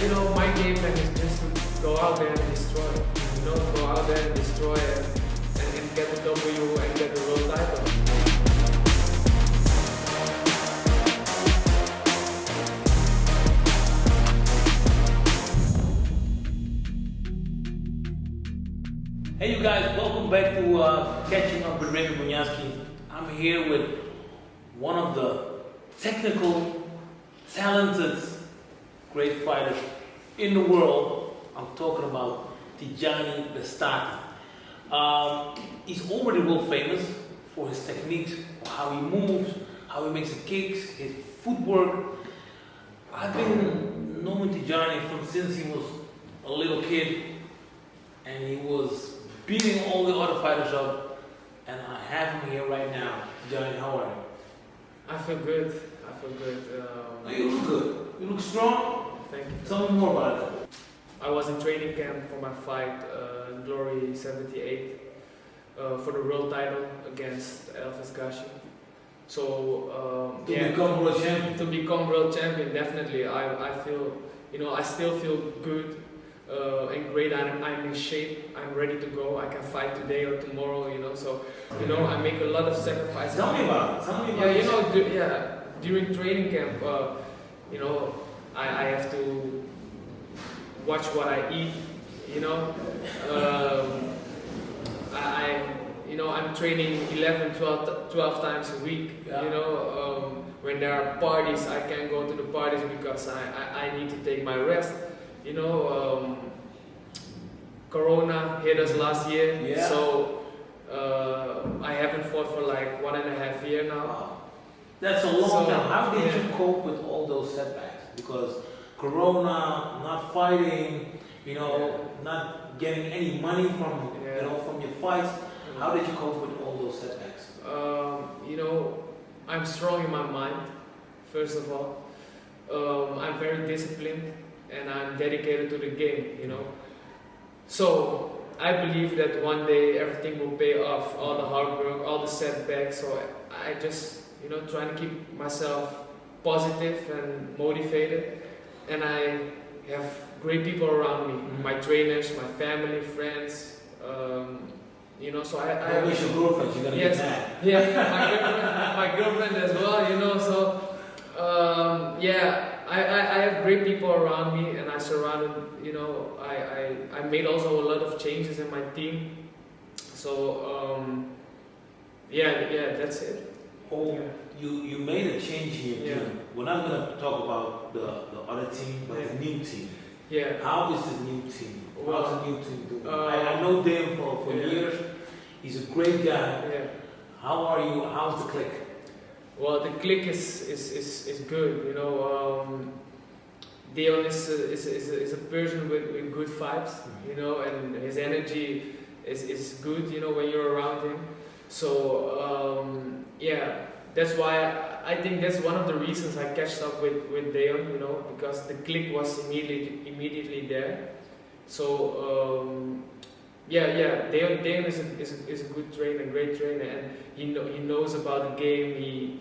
you know, my game plan is just to go out there and destroy. You know, go out there and destroy and get the W and get the world title. Hey you guys, welcome back to Catching Up with Remy Bonjasky. I'm here with one of the technical, talented, great fighters in the world. I'm talking about Tyjani Beztati. He's already world famous for his techniques, for how he moves, how he makes the kicks, his footwork. I've been knowing Tyjani from since he was a little kid, and he was beating all the other fighters up, and I have him here right now. Tyjani, how are you? I feel good. I feel good. You look good. You look strong. Thank you. Tell me more about it. I was in training camp for my fight, Glory 78, for the world title against Gashi. So To become world champion. To become world champion, definitely. I feel, you know, I still feel good. And great. I'm in shape. I'm ready to go. I can fight today or tomorrow. You know, so you know I make a lot of sacrifices. Tell me about it. Tell me about it. You know, during training camp, you know, I have to watch what I eat. You know, I'm training 11, 12 times a week. Yeah. You know, when there are parties, I can't go to the parties because I need to take my rest. You know, Corona hit us last year, yeah. So I haven't fought for like 1.5 years now. Wow. That's a long time. How did you cope with all those setbacks? Because Corona, not fighting, you know, not getting any money from you know from your fights. How did you cope with all those setbacks? You know, I'm strong in my mind. First of all, I'm very disciplined. And I'm dedicated to the game, you know. So I believe that one day everything will pay off, all the hard work, all the setbacks. So I just, you know, trying to keep myself positive and motivated. And I have great people around me, my trainers, my family, friends. You know, so I wish your girlfriend, you're gonna yes, get mad. Yeah, my girlfriend as well, you know. So yeah. I have great people around me, and I surrounded, you know, I made also a lot of changes in my team. So, yeah, that's it. Oh, yeah. You made a change in your team. We're not going to talk about the other team, but the new team. Yeah. How is the new team? Well, how's the new team doing? I know Dan for years. He's a great guy. Yeah. How are you? How's the click? Well, the click is good, you know. Dion is a person with good vibes, you know, and his energy is good, you know, when you're around him. So yeah, that's why I think that's one of the reasons I catched up with Dion, you know, because the click was immediately there. So yeah, Dion is a good trainer, great trainer, and he knows about the game.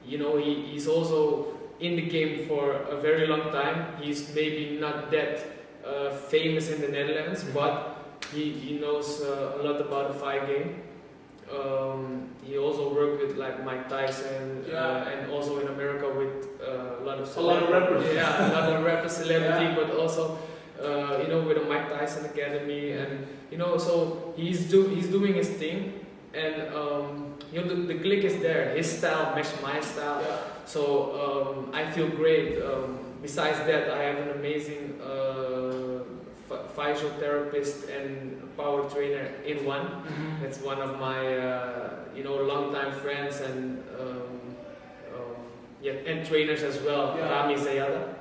He's also in the game for a very long time. He's maybe not that famous in the Netherlands, but he knows a lot about the fight game. He also worked with like Mike Tyson, and also in America with a lot of rappers. Yeah, a lot of rappers, celebrity, yeah. but also you know, with the Mike Tyson Academy, and you know, so he's doing his thing. And you know, the click is there. His style matches my style, so I feel great. Besides that, I have an amazing physiotherapist and power trainer in one. That's one of my you know, longtime friends and and trainers as well. Remy Bonjasky.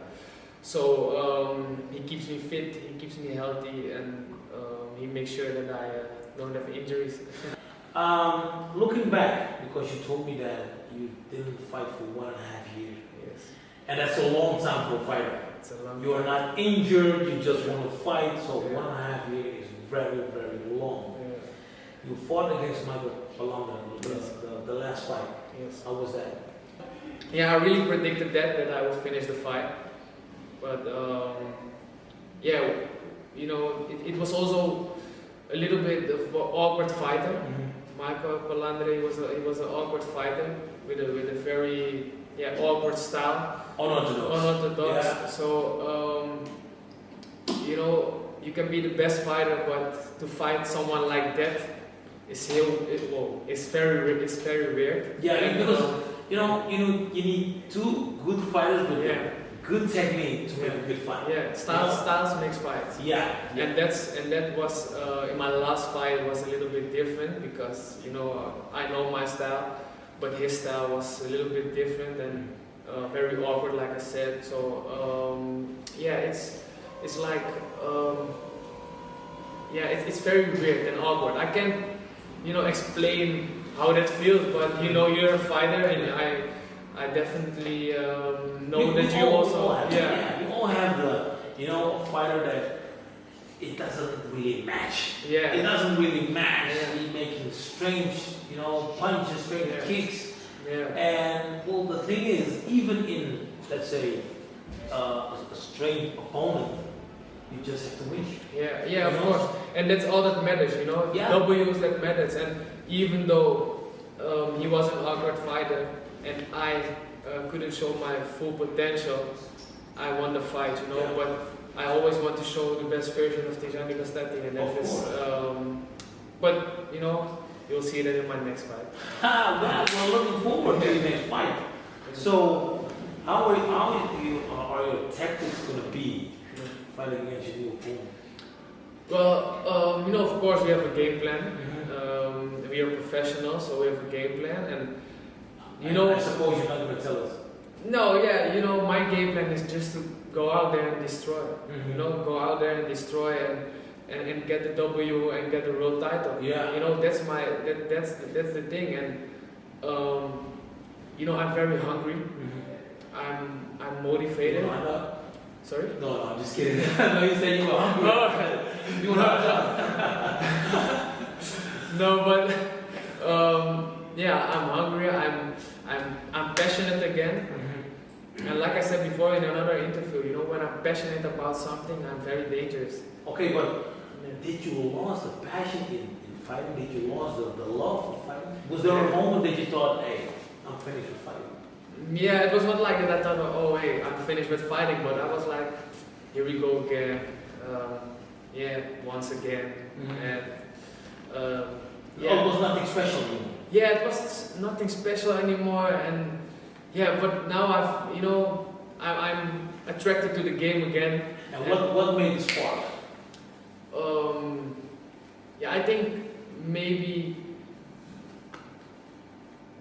So he keeps me fit, he keeps me healthy, and he makes sure that I don't have injuries. Looking back, because you told me that you didn't fight for 1.5 years. Yes. And that's a long time for a fighter. It's a long You are time. not injured, you just want to fight, so 1.5 years is very, very long. Yeah. You fought against Michael Palanga, Yes. the last fight. Yes. How was that? Yeah, I really predicted that I would finish the fight. But yeah, you know, it was also a little bit of an awkward fighter. Michael Palandre he was an awkward fighter with a very awkward style. Unorthodox. Yeah. So you know, you can be the best fighter, but to fight someone like that it's very weird. Yeah, because you need two good fighters with good technique to make a good fight. Yeah, styles makes fights. Yeah. And that was in my last fight was a little bit different because I know my style, but his style was a little bit different and very awkward, like I said. So it's like it's very weird and awkward. I can't explain how that feels, but you're a fighter, and I definitely know that you also you all have the a fighter that it doesn't really match. Yeah. It doesn't really match. Yeah. He's making strange punches, strange kicks. Yeah. And well, the thing is, even in let's say a strange opponent, you just have to win. Yeah, of course. And that's all that matters, Yeah. W's that matters. And even though he was an awkward fighter and I couldn't show my full potential, I won the fight, Yeah. But I always want to show the best version of Tyjani Beztati, and that is. But you'll see that in my next fight. Well, we're looking forward to the next fight. So, how are your tactics going to be fighting against your new opponent? Well, of course we have a game plan. We are professionals, so we have a game plan, and I suppose you're not going to tell us. No, my game plan is just to go out there and destroy. Go out there and destroy and get the W and get the world title. Yeah. That's the thing, and I'm very hungry. I'm motivated. Sorry? No, I'm just kidding. No, you said you were hungry. You were No, but I'm hungry. I'm passionate again. And like I said before in another interview, when I'm passionate about something, I'm very dangerous. Okay, but did you lose the passion in fighting? Did you lose the love for fighting? Was there a moment that you thought, hey, I'm finished with fighting? Yeah, it was not like that I thought, oh hey, I'm finished with fighting, but I was like, here we go again. Once again. And it was nothing special anymore. Yeah, it was nothing special anymore, and but now I'm attracted to the game again. And what made the spark? I think maybe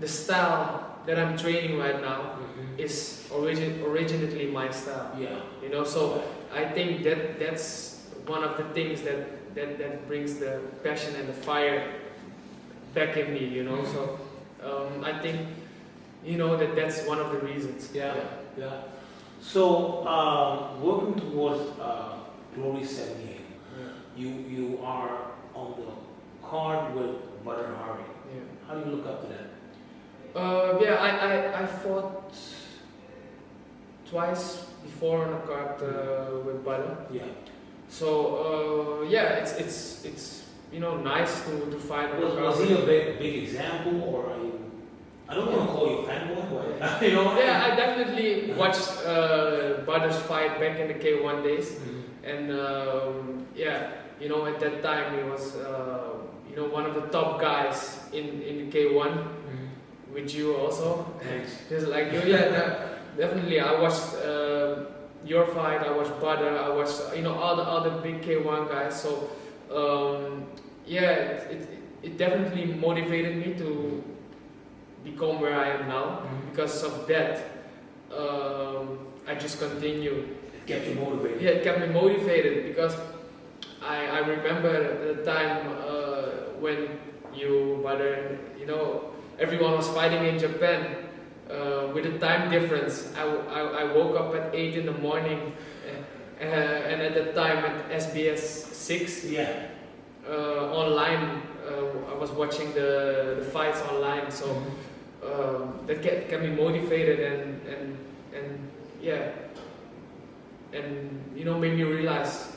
the style that I'm training right now is originally my style. Yeah. So I think that's one of the things that brings the passion and the fire back in me, So I think that's one of the reasons. Yeah. So working towards Glory 78, you are on the card with Butter Harvey. Yeah. How do you look up to that? I fought twice before on a card with Butter. Yeah. So it's nice to fight on a card. Was he a big example, or are you? I don't want to call you a fanboy, but Yeah, I definitely watched Butter's fight back in the K1 days, and at that time he was one of the top guys in the K1 with you also. Thanks. Just like you, definitely. I watched your fight. I watched Butter. I watched all the big K1 guys. So it definitely motivated me to become where I am now. Because of that, I just continued. It kept you motivated. Yeah, it kept me motivated because I remember the time when you, Butter, everyone was fighting in Japan with the time difference. I woke up at 8 in the morning, and at that time at SBS 6 online, I was watching the fights online. So that kept me motivated, and made me realize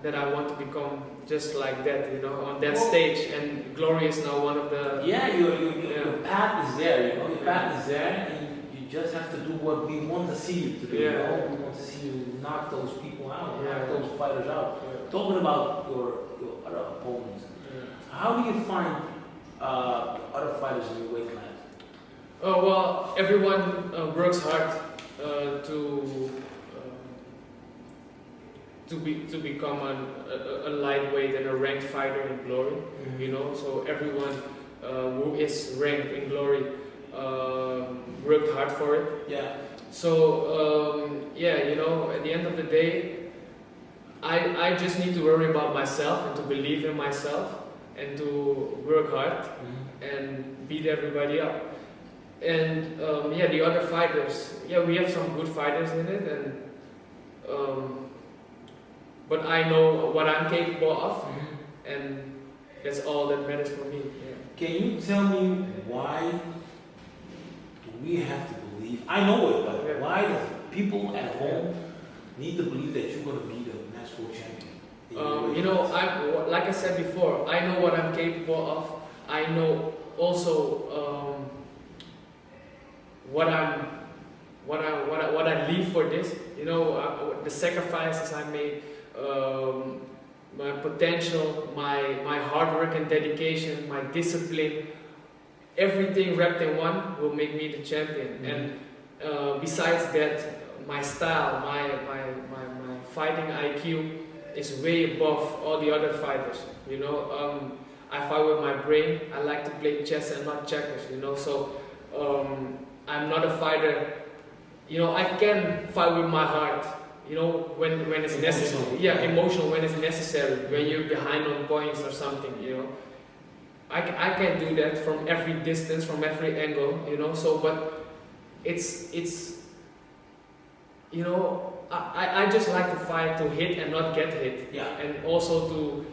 that I want to become just like that, on that stage. And Glory is now one of the your path is there. Your path is there, and you just have to do what we want to see you to do. We want to see you knock those people out, knock those fighters out. Talking about your other opponents, how do you find other fighters in your weight class? Oh well, everyone works hard to become a lightweight and a ranked fighter in Glory. So everyone who is ranked in Glory worked hard for it. Yeah. So at the end of the day, I just need to worry about myself and to believe in myself and to work hard and beat everybody up. And the other fighters, we have some good fighters in it, and but I know what I'm capable of, and that's all that matters for me. Can you tell me why do we have to believe? I know it, but why do people at home need to believe that you're going to be the next world champion? Like I said before, I know what I'm capable of. I know also what I leave for this. The sacrifices I made, my potential, my hard work and dedication, my discipline, everything wrapped in one will make me the champion. And besides that, my style, my fighting IQ is way above all the other fighters. I fight with my brain. I like to play chess and not checkers. So I'm not a fighter. I can fight with my heart. When it's necessary. Yeah, emotional when it's necessary. When you're behind on points or something. I can do that from every distance, from every angle. So, but it's. I just like to fight to hit and not get hit. Yeah. And also to,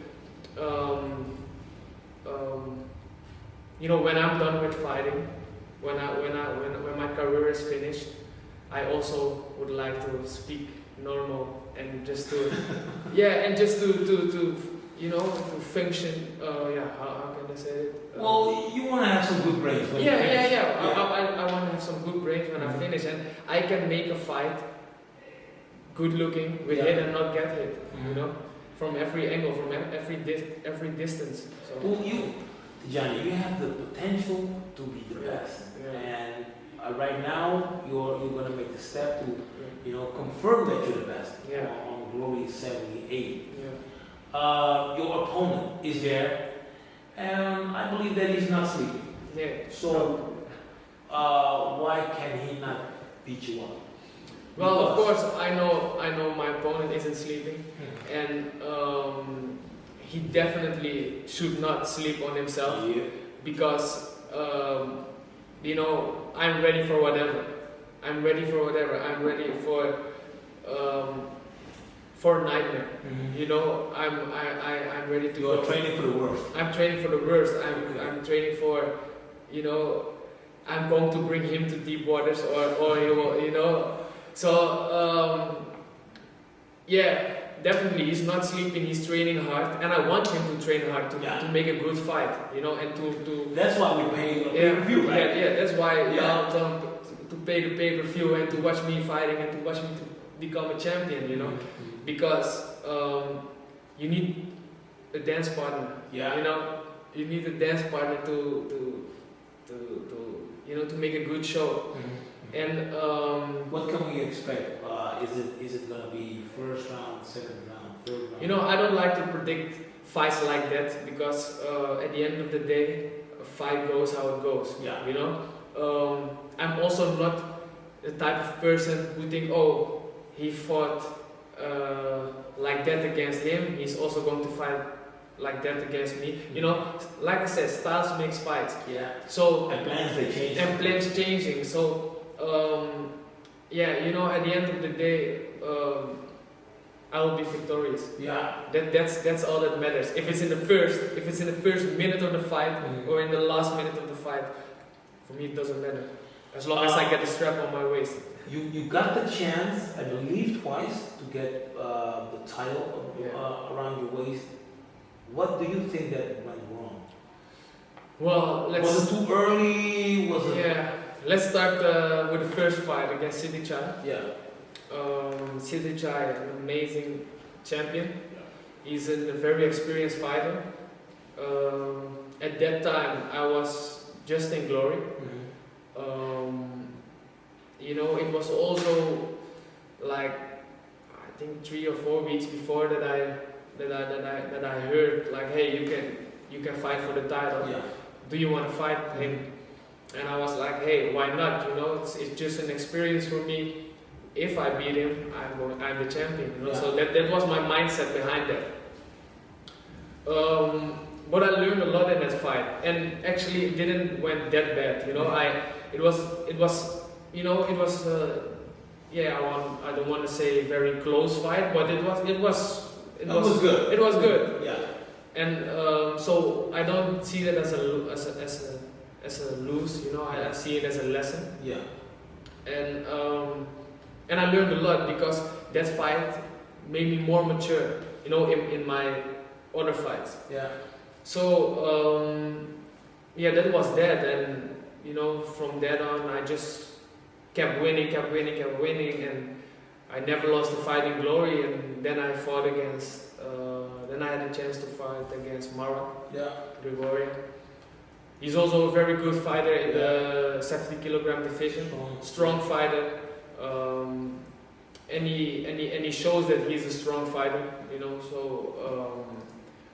when I'm done with fighting, when my career is finished, I also would like to speak normal and just to, to function. How can I say it? Well, you want to have some good brains. When I want to have some good brains when I finish, and I can make a fight good looking with hit and not get hit. From every angle, from every distance. So. Well, Tyjani, you have the potential to be the best, and right now you're going to make the step to confirm that you're the best on Glory 78. Your opponent is there, and I believe that he's not sleeping. So why can he not beat you up? Well, of course, I know my opponent isn't sleeping, and he definitely should not sleep on himself because I'm ready for whatever. I'm ready for a nightmare. I'm ready to go. You're training for the worst. I'm training for the worst. I'm training for, I'm going to bring him to deep waters or. So definitely he's not sleeping. He's training hard, and I want him to train hard to make a good fight. And to. That's why we pay a pay-per-view, right? Yeah. That's why y'all tell him to pay the pay-per-view and to watch me fighting and to watch me to become a champion. Because you need a dance partner. You need a dance partner to make a good show. And what can we expect? Is it gonna be first round, second round, third round? I don't like to predict fights like that because at the end of the day, a fight goes how it goes. I'm also not the type of person who think, he fought like that against him, he's also going to fight like that against me. Like I said, styles makes fights. So and plans they change. And plans changing. So at the end of the day, I will be victorious. That's all that matters. If it's in the first minute of the fight or in the last minute of the fight, for me it doesn't matter. As long as I get the strap on my waist. you got the chance, I believe, twice to get the title around your waist. What do you think that went wrong? Well, was it too early? Was it? Yeah. Let's start with the first fight against Tyjani. Yeah. Tyjani, an amazing champion. Yeah. He's a very experienced fighter. At that time, I was just in glory. Mm-hmm. You know, it was also like I think 3 or 4 weeks before that I heard like, hey, you can fight for the title. Yeah. Do you want to fight him? And I was like, hey, why not? You know, it's just an experience for me. If I beat him, I'm the champion. You know, so that was my mindset behind that. But I learned a lot in that fight, and actually it didn't went that bad. You know, it was you know, it was I don't want to say very close fight, but it was good. It was good. Yeah. And so I don't see that as a lose. You know, I see it as a lesson. Yeah. And I learned a lot because that fight made me more mature. You know, in my other fights. Yeah. So that was that, and you know, from that on, I just kept winning, and I never lost the fight in glory. And then I fought against. Then I had a chance to fight against Gregorian. He's also a very good fighter in the 70 kilogram division. Strong fighter. And he shows that he's a strong fighter. You know, so.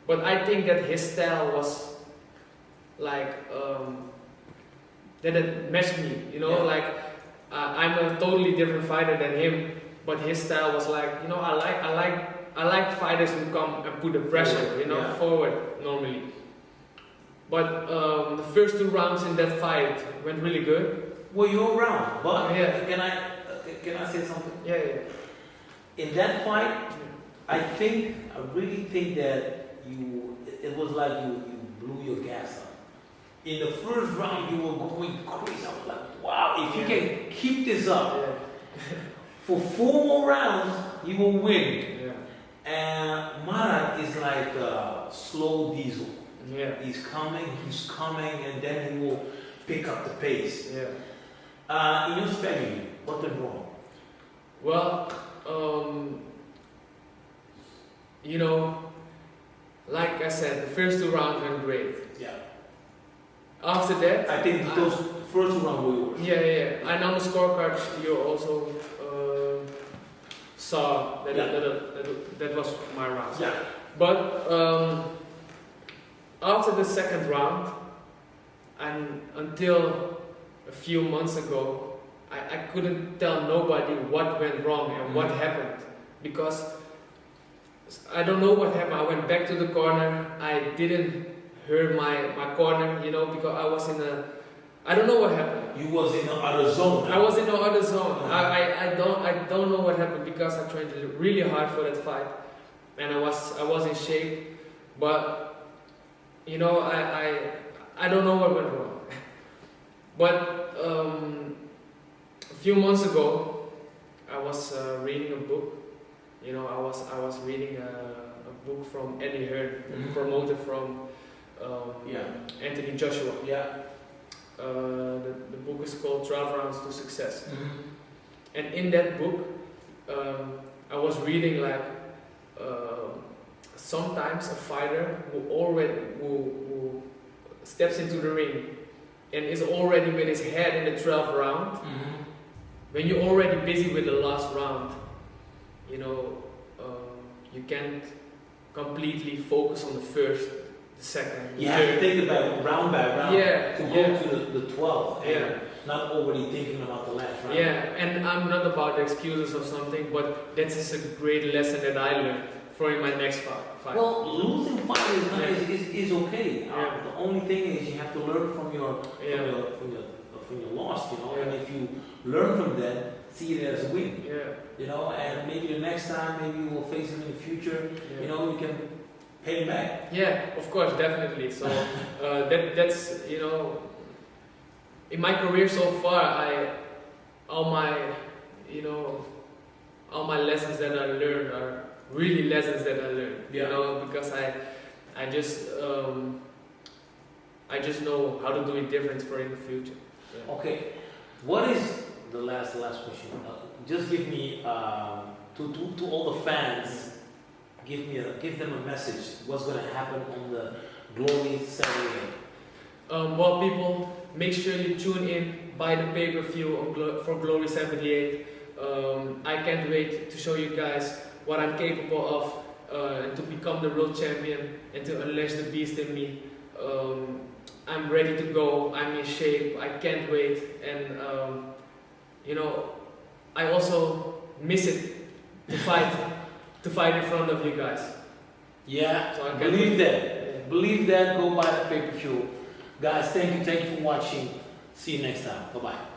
But I think that his style was like that it matched me, you know, like I'm a totally different fighter than him, but his style was like, you know, I like fighters who come and put the pressure, you know, forward normally. But the first 2 rounds in that fight went really good. Well, you're around, but can I say something? Yeah. In that fight, I really think that it was like you blew your gas up. In the first round, you were going crazy. I was like, wow, if you can keep this up for 4 more rounds, you will win. Yeah. And Marat is like a slow diesel. Yeah. He's coming, and then he will pick up the pace. Yeah. In your strategy, what went wrong? Well, you know, like I said, the first 2 rounds went great. Yeah. After that, I think those first 2 rounds were yours. Yeah. And on the scorecard, you also saw that that was my round. Yeah. But after the second round, and until a few months ago, I couldn't tell nobody what went wrong and what happened, because I don't know what happened. I went back to the corner. I didn't hear my corner, you know, because I was in I don't know what happened. You was in the other zone. I was in the other zone. I don't know what happened, because I trained really hard for that fight, and I was in shape, but you know, I don't know what went wrong. But a few months ago, I was reading a book. You know, I was reading a book from Eddie Hearn, promoted from Anthony Joshua. Yeah. The book is called 12 Rounds to Success. Mm-hmm. And in that book, I was reading like sometimes a fighter who steps into the ring and is already with his head in the 12th round. Mm-hmm. When you're already busy with the last round, you know, you can't completely focus on the first, the second. You have to think about round by round to go to the 12th. Yeah. Not already thinking about the last round. Yeah, and I'm not about the excuses or something, but that is a great lesson that I learned for in my next fight. Well, losing fight is okay. Yeah. The only thing is you have to learn from your loss, you know. And if you learn from that, see it as a win. Yeah. You know, and maybe the next time, maybe you will face him in the future. Yeah. You know, you can pay him back. Yeah, of course, definitely. So that's, you know, in my career so far, all my you know, all my lessons that I learned are really lessons that I learned. You Yeah. know, because I just know how to do it different for in the future. Yeah. Okay, what is the last question? Just give me to all the fans. Give them a message. What's going to happen on the Glory Saturday? Well, people, make sure you tune in, buy the pay-per-view on for Glory 78. I can't wait to show you guys what I'm capable of and to become the world champion and to unleash the beast in me. I'm ready to go. I'm in shape. I can't wait. And you know, I also miss it to fight in front of you guys. Yeah, So I believe that. Yeah. Believe that. Go buy the pay-per-view. Guys, thank you for watching. See you next time. Bye-bye.